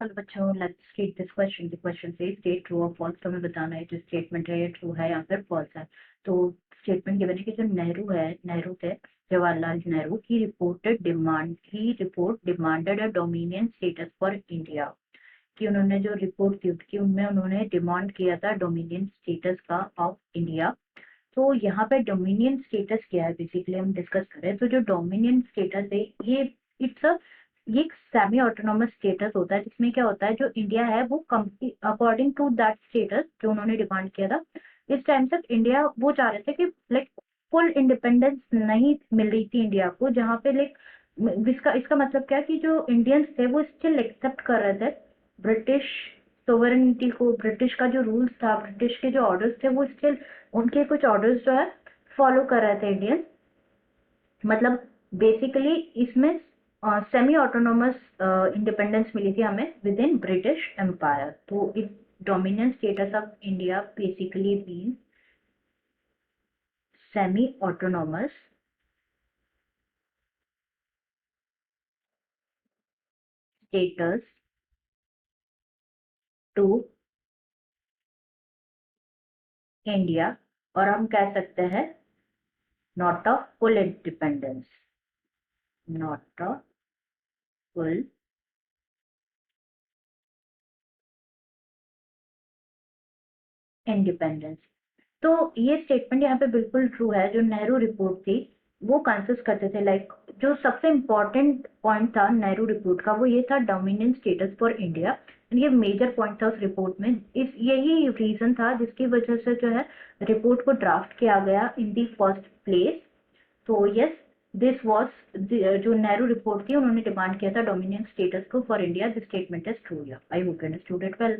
Hello बच्चों, let's read this question. The question से state true और फॉल्स, तो हमें बताना है जो स्टेटमेंट है ये ट्रू है या फिर फॉल्स है। तो स्टेटमेंट गिवन है कि जो नेहरू थे, Jawaharlal Nehru, he report demanded a dominion status for India. कि उन्होंने जो रिपोर्ट दी थी उनमें उन्होंने डिमांड किया था डोमिनियन स्टेटस का ऑफ इंडिया। तो यहाँ पे डोमिनियन स्टेटस क्या है बेसिकली हम डिस्कस करें तो जो डोमिनियन स्टेटस है ये एक सेमी ऑटोनॉमस स्टेटस होता है, जिसमें क्या होता है जो इंडिया है वो अकॉर्डिंग टू दैट स्टेटस जो उन्होंने डिमांड किया था। इस टाइम तक इंडिया वो चाह रहे थे कि लाइक फुल इंडिपेंडेंस नहीं मिल रही थी इंडिया को, जहाँ पे लाइक इसका मतलब क्या कि जो इंडियंस थे वो स्टिल एक्सेप्ट कर रहे थे ब्रिटिश सोवरेनिटी को। ब्रिटिश का जो रूल्स था, ब्रिटिश के जो ऑर्डर्स थे वो स्टिल उनके कुछ ऑर्डर्स जो है फॉलो कर रहे थे इंडियंस। मतलब बेसिकली इसमें सेमी ऑटोनोमस इंडिपेंडेंस मिली थी हमें विद इन ब्रिटिश एम्पायर। तो it dominant status of India basically mean semi autonomous status to India, और हम कह सकते हैं not a full independence, not a full independence. तो ये स्टेटमेंट यहाँ पे बिल्कुल ट्रू है। जो नेहरू रिपोर्ट थी वो कंसिस्ट करते थे लाइक जो सबसे इम्पोर्टेंट पॉइंट था नेहरू रिपोर्ट का वो ये था डोमिनेंट स्टेटस फॉर इंडिया। ये मेजर पॉइंट था उस रिपोर्ट में। इस यही रीजन था जिसकी वजह से जो है रिपोर्ट को ड्राफ्ट किया गया इन दी फर्स्ट प्लेस। तो यस, दिस वॉज जो नेहरू रिपोर्ट थी उन्होंने डिमांड किया था डोमिनेंट स्टेटस को for India. This statement is true. I hope you understood it well.